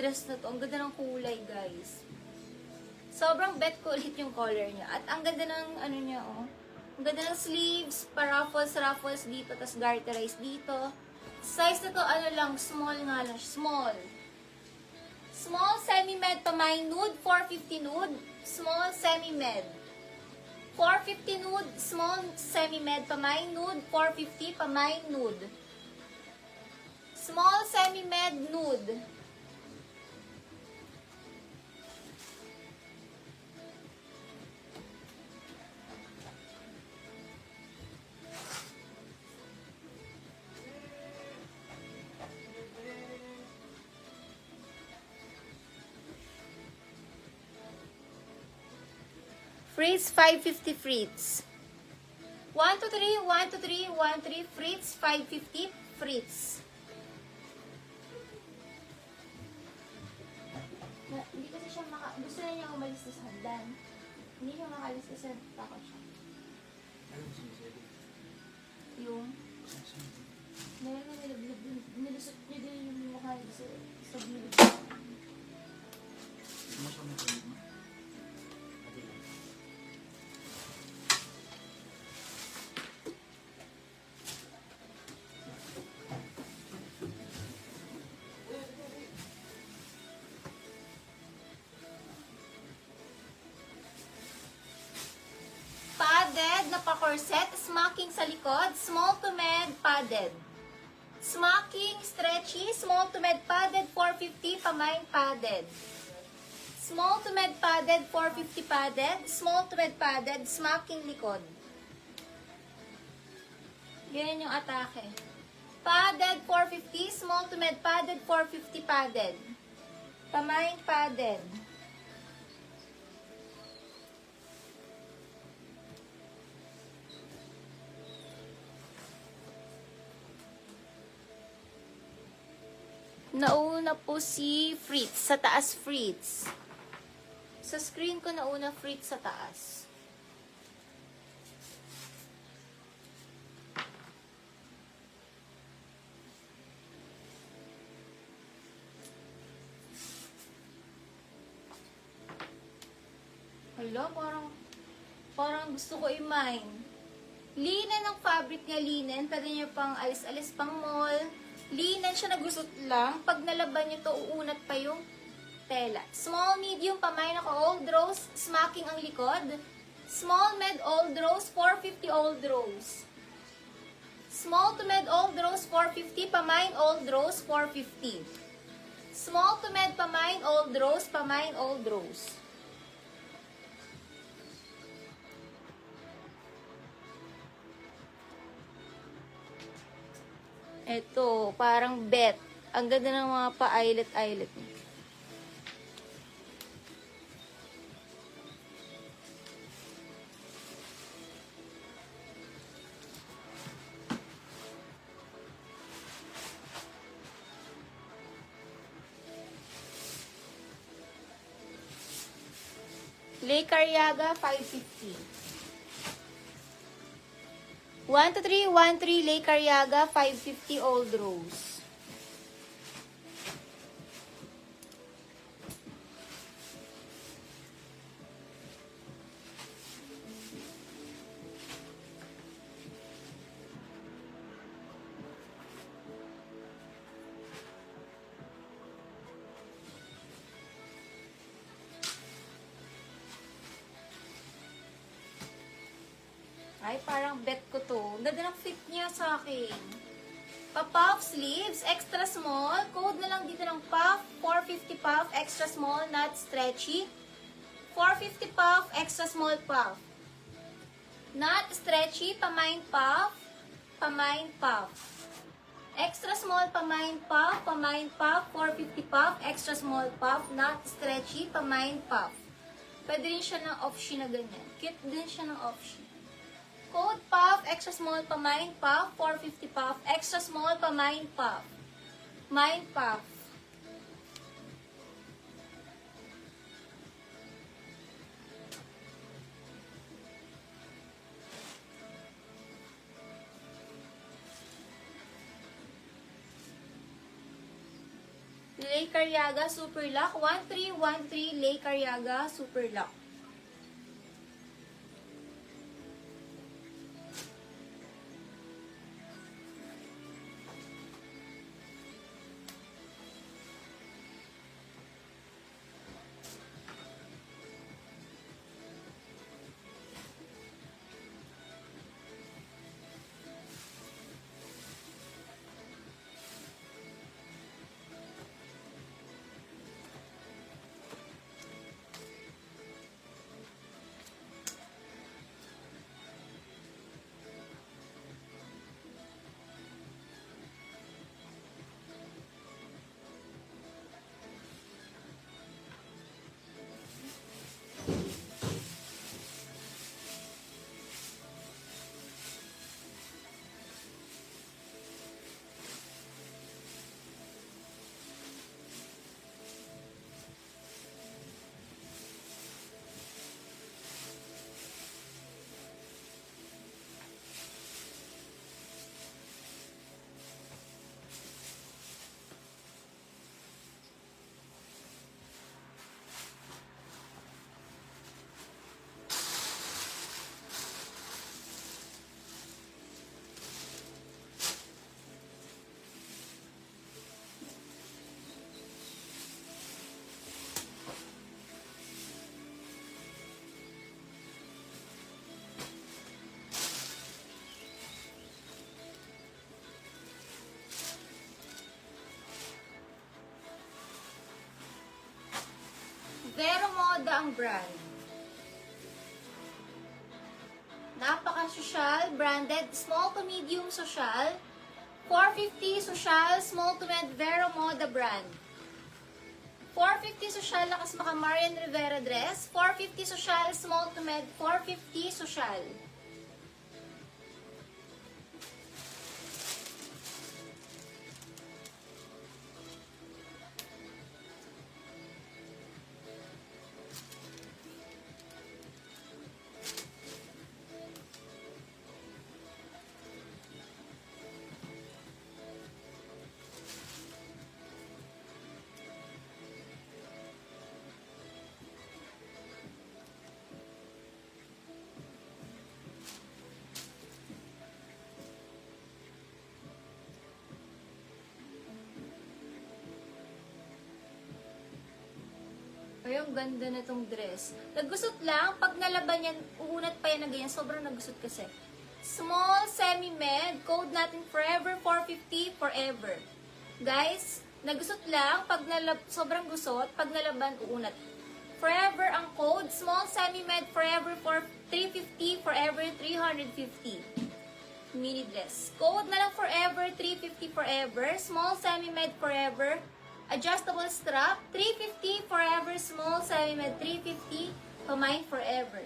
dress na to. Ang ganda ng kulay, guys. Sobrang bet ko ulit yung color niya. At ang ganda ng, ano niya, oh. Ang ganda ng sleeves, pa-ruffles dito, tas garterize dito. Size na to, ano lang, small nga lang, small. Small semi-med pa my nude, 450 nude. Small semi-med. 450 nude, small semi-med pa my nude, 450 pa my nude. Small semi-med nude. Fritz, 550 Fritz. 1, 2, 3, 1, 2, 3, 1, 3, Fritz, 550 Fritz. Hindi kasi siya gusto na niya umalis sa hagdan. Hindi siya makalis kasi takot siya. Anong sinasabi? Yung meron na nilusot niya din yung mukha sa gilid. Masya mo ito mo? Ate lang. Padded na pa-corset, smocking sa likod, small to med, padded. Smocking, stretchy, small to med padded, 450, pamain padded. Small to med padded, 450 padded, small to med padded, smocking likod. Ganyan yung atake. Padded, 450, small to med padded, 450 padded. Pamain padded. Nauna po si Fritz. Sa taas, Fritz. Sa screen ko nauna Fritz sa taas. Hala, parang gusto ko i-mine. Linen ng fabric niya, linen. Pwede niyo pang alis-alis pang mall. Linen siya, nagusot lang. Pag nalaban nyo to, uunat pa yung tela. Small, medium, pamain ako, old rose, smocking ang likod. Small, med, old rose, 450 old rose. Small to med, old rose, 450, pamain, old rose, 450. Small to med, pamain, old rose, pamain, old rose. Ito, parang bet. Ang ganda ng mga pa-eyelet-eyelet. Le Cariaga, 550. 1 to 3, 1, 3, Le Cariaga, 550 Old Rose. Ay, parang bet ko to. Ganda ng fit niya sa akin. Pa-puff sleeves, extra small. Code na lang dito ng puff. 450 puff, extra small, not stretchy. 450 puff, extra small puff. Not stretchy, pamain puff. Pamain puff. Extra small, pamain puff. Pamain puff, 450 puff, extra small puff. Not stretchy, pamain puff. Pwede rin siya ng off-shi na ganyan. Cute din siya ng off-shi. Code puff, extra small pamain puff, 450 puff, extra small pamain puff. Mine puff. Lay Cariaga Super Lock. 1313 Lay Cariaga Super Lock. Vero Moda ang brand. Napaka-social, branded, small to medium social. 450 social, small to med, Vero Moda brand. 450 social, lakas maka Marian Rivera dress. 450 social, small to med, 450 social. Ay, ang ganda na tong dress. Nagusot lang, pag nalaban yan, uunat pa yan na ganyan. Sobrang nagusot kasi. Small, semi-med, code natin forever, 450, forever. Guys, nagusot lang, pag sobrang gusot, pag nalaban, uunat. Forever ang code, small, semi-med, forever, 350, forever, 350. Mini dress. Code na lang forever, 350 forever. Small, semi-med, forever. Adjustable strap, 350 forever. Small, semi-med, 350. Pamay forever.